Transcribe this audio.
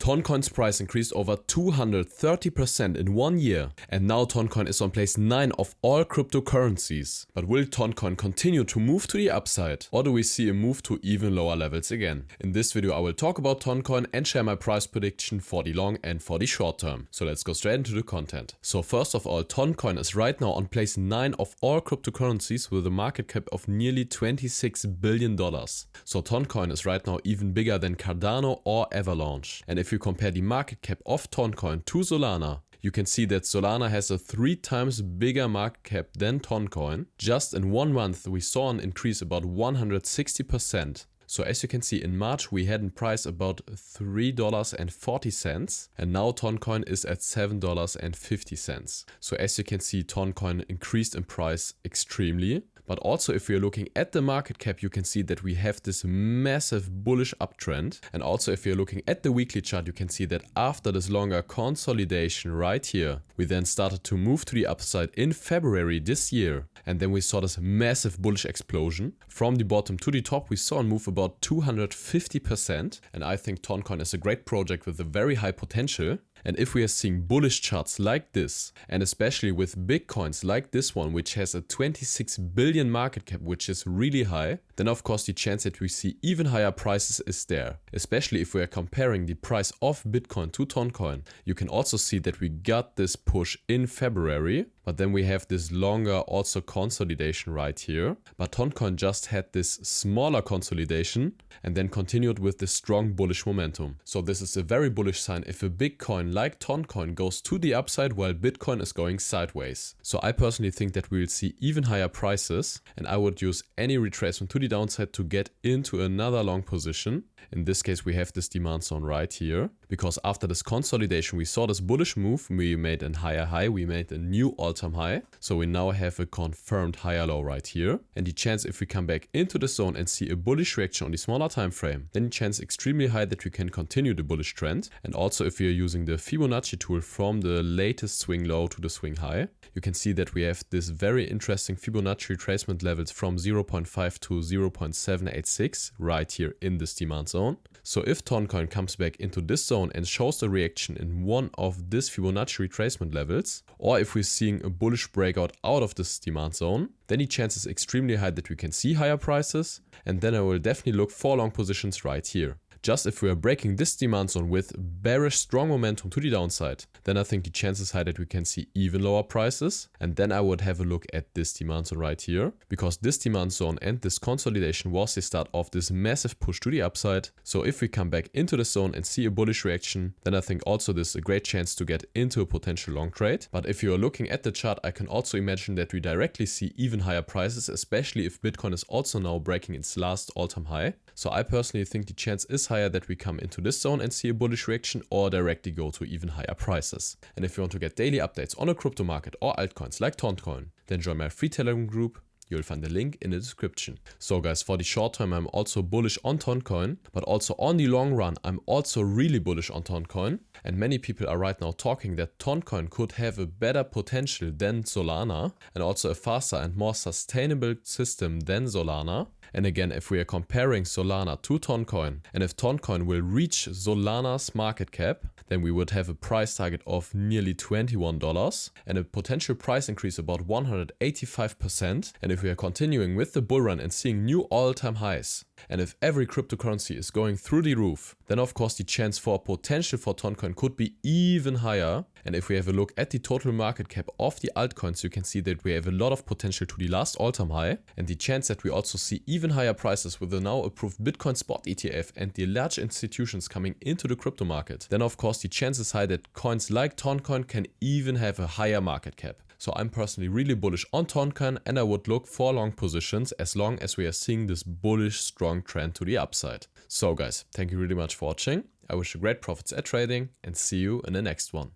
TONCOIN's price increased over 230% in 1 year, and now TONCOIN is on place 9 of all cryptocurrencies. But will TONCOIN continue to move to the upside, or do we see a move to even lower levels again? In this video I will talk about TONCOIN and share my price prediction for the long and for the short term. So let's go straight into the content. So first of all, TONCOIN is right now on place 9 of all cryptocurrencies with a market cap of nearly $26 billion. So TONCOIN is right now even bigger than Cardano or Avalanche. And if you compare the market cap of TONCOIN to Solana, you can see that Solana has a 3 times bigger market cap than TONCOIN. Just in 1 month we saw an increase about 160%. So as you can see, in March we had a price about $3.40 and now TONCOIN is at $7.50. So as you can see, TONCOIN increased in price extremely. But also if we are looking at the market cap, you can see that we have this massive bullish uptrend. And also if you're looking at the weekly chart, you can see that after this longer consolidation right here, we then started to move to the upside in February this year. And then we saw this massive bullish explosion. From the bottom to the top, we saw a move about 250%. And I think TONCOIN is a great project with a very high potential. And if we are seeing bullish charts like this, and especially with big coins like this one, which has a 26 billion market cap, which is really high, then of course the chance that we see even higher prices is there. Especially if we are comparing the price of Bitcoin to TONCOIN. You can also see that we got this push in February, but then we have this longer also consolidation right here. But TONCOIN just had this smaller consolidation and then continued with this strong bullish momentum. So this is a very bullish sign if a big coin like TONCOIN goes to the upside while Bitcoin is going sideways. So I personally think that we will see even higher prices, and I would use any retracement to the downside to get into another long position. In this case we have this demand zone right here, because after this consolidation we saw this bullish move, we made a higher high, we made a new all-time high. So we now have a confirmed higher low right here, and the chance if we come back into the zone and see a bullish reaction on the smaller time frame, then the chance extremely high that we can continue the bullish trend. And also if we are using the Fibonacci tool from the latest swing low to the swing high, you can see that we have this very interesting Fibonacci retracement levels from 0.5 to 0.786 right here in this demand zone. So if TONCOIN comes back into this zone and shows the reaction in one of this Fibonacci retracement levels, or if we're seeing a bullish breakout out of this demand zone, then the chance is extremely high that we can see higher prices, and then I will definitely look for long positions right here. Just if we are breaking this demand zone with bearish strong momentum to the downside, then I think the chance is high that we can see even lower prices. And then I would have a look at this demand zone right here, because this demand zone and this consolidation was the start of this massive push to the upside. So if we come back into the zone and see a bullish reaction, then I think also this is a great chance to get into a potential long trade. But if you are looking at the chart, I can also imagine that we directly see even higher prices, especially if Bitcoin is also now breaking its last all-time high. So I personally think the chance is higher that we come into this zone and see a bullish reaction, or directly go to even higher prices. And if you want to get daily updates on a crypto market or altcoins like TONCOIN, then join my free Telegram group. You'll find the link in the description. So guys, for the short term I'm also bullish on TONCOIN, but also on the long run I'm also really bullish on TONCOIN. And many people are right now talking that TONCOIN could have a better potential than Solana, and also a faster and more sustainable system than Solana. And again, if we are comparing Solana to TONCOIN, and if TONCOIN will reach Solana's market cap, then we would have a price target of nearly $21 and a potential price increase about 185%. And if we are continuing with the bullrun and seeing new all-time highs, and if every cryptocurrency is going through the roof, then of course the chance for potential for TONCOIN could be even higher. And if we have a look at the total market cap of the altcoins, you can see that we have a lot of potential to the last all-time high, and the chance that we also see even higher prices with the now approved Bitcoin spot ETF and the large institutions coming into the crypto market, then of course the chance is high that coins like TONCOIN can even have a higher market cap. So I'm personally really bullish on TONCOIN, and I would look for long positions as long as we are seeing this bullish strong trend to the upside. So guys, thank you really much for watching. I wish you great profits at trading, and see you in the next one.